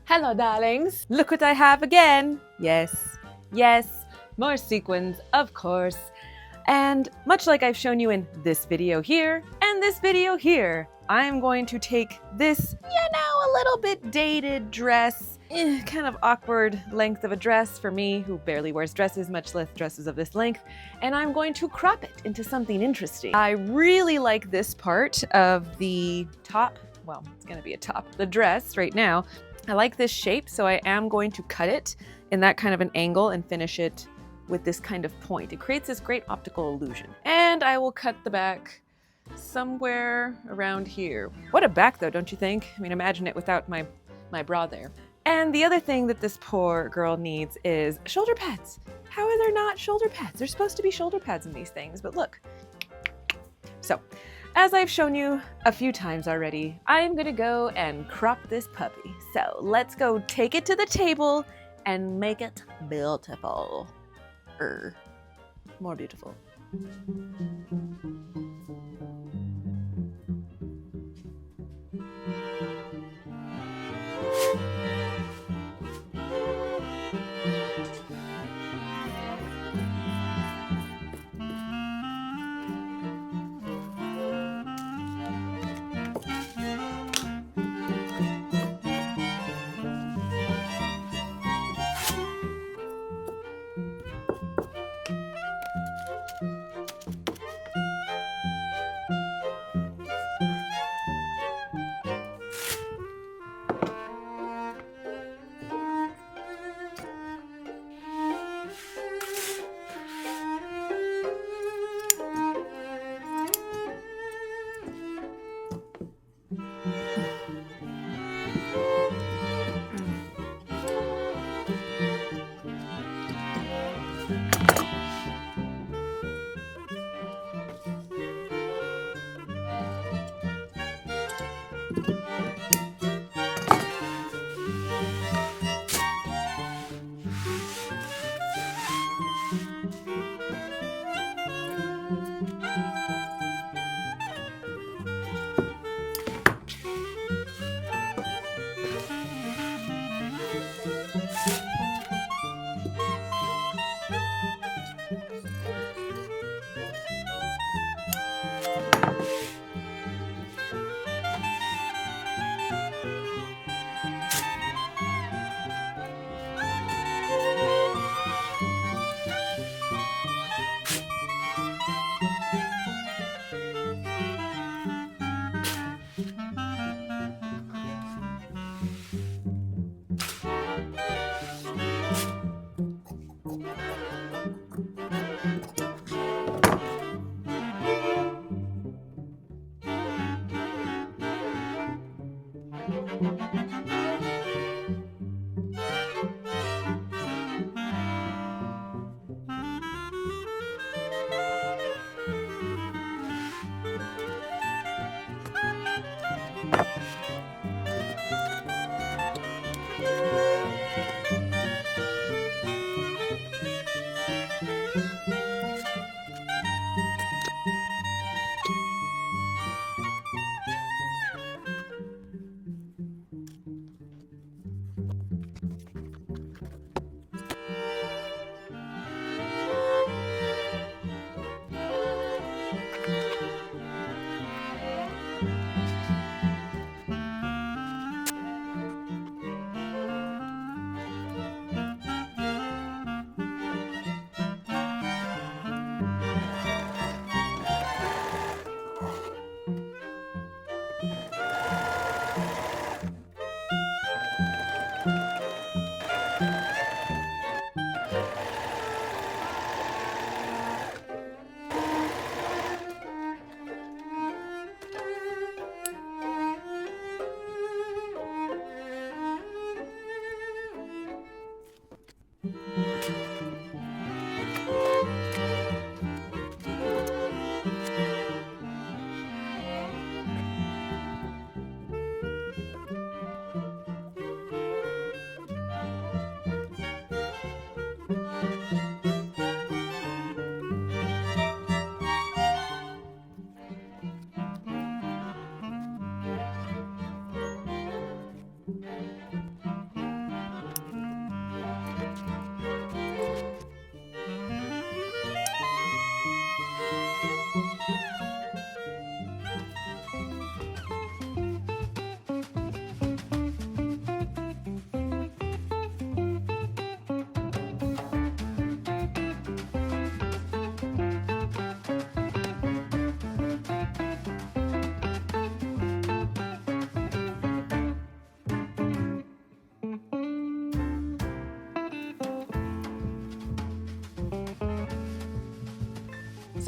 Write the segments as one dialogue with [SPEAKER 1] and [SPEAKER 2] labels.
[SPEAKER 1] Hello, darlings. Look what I have again. Yes, more sequins, of course. And much like I've shown you in this video here and this video here, I'm going to take this, a little bit dated dress, kind of awkward length of a dress for me, who barely wears dresses, much less dresses of this length, and I'm going to crop it into something interesting. I really like this part of the top. Well, it's gonna be a top, the dress right now. I like this shape, so I am going to cut it in that kind of an angle and finish it with this kind of point. It creates this great optical illusion. And I will cut the back somewhere around here. What a back though, don't you think? I mean, imagine it without my bra there. And the other thing that this poor girl needs is shoulder pads. How are there not shoulder pads? There's supposed to be shoulder pads in these things, but look. So, as I've shown you a few times already, I'm gonna go and crop this puppy. So let's go take it to the table and make it beautiful. More beautiful.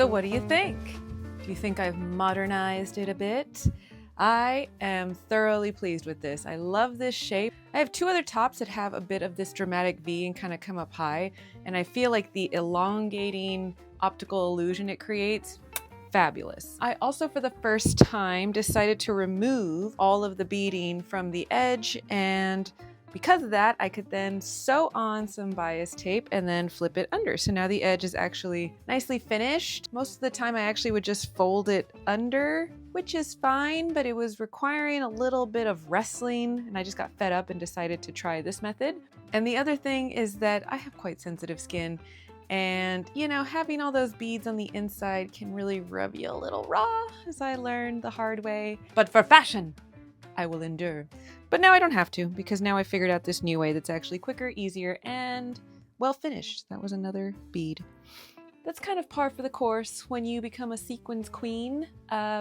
[SPEAKER 1] So what do you think? Do you think I've modernized it a bit? I am thoroughly pleased with this. I love this shape. I have two other tops that have a bit of this dramatic V and kind of come up high, and I feel like the elongating optical illusion it creates, fabulous. I also, for the first time, decided to remove all of the beading from the edge, and because of that, I could then sew on some bias tape and then flip it under. So now the edge is actually nicely finished. Most of the time I actually would just fold it under, which is fine, but it was requiring a little bit of wrestling, and I just got fed up and decided to try this method. And the other thing is that I have quite sensitive skin, and you know, having all those beads on the inside can really rub you a little raw, as I learned the hard way. But for fashion, I will endure. But now I don't have to, because now I figured out this new way that's actually quicker, easier, and well finished. That was another bead. That's kind of par for the course. When you become a sequins queen,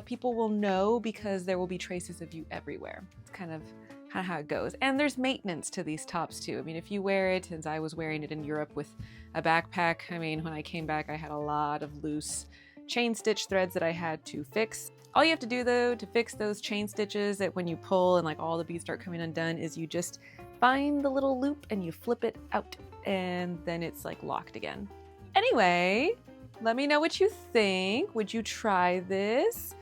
[SPEAKER 1] people will know because there will be traces of you everywhere. It's kind of how it goes. And there's maintenance to these tops too. I mean, if you wear it, as I was wearing it in Europe with a backpack, I mean, when I came back, I had a lot of loose chain stitch threads that I had to fix. All you have to do though to fix those chain stitches that when you pull and like all the beads start coming undone is you just find the little loop and you flip it out, and then it's like locked again. Anyway, let me know what you think. Would you try this?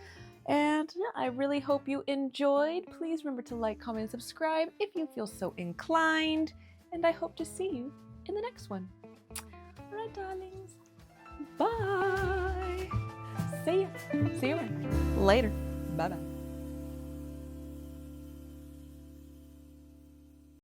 [SPEAKER 1] And yeah, I really hope you enjoyed. Please remember to like, comment, and subscribe if you feel so inclined. And I hope to see you in the next one. All right, darlings. Bye. See ya. See you around. Later. Bye-bye.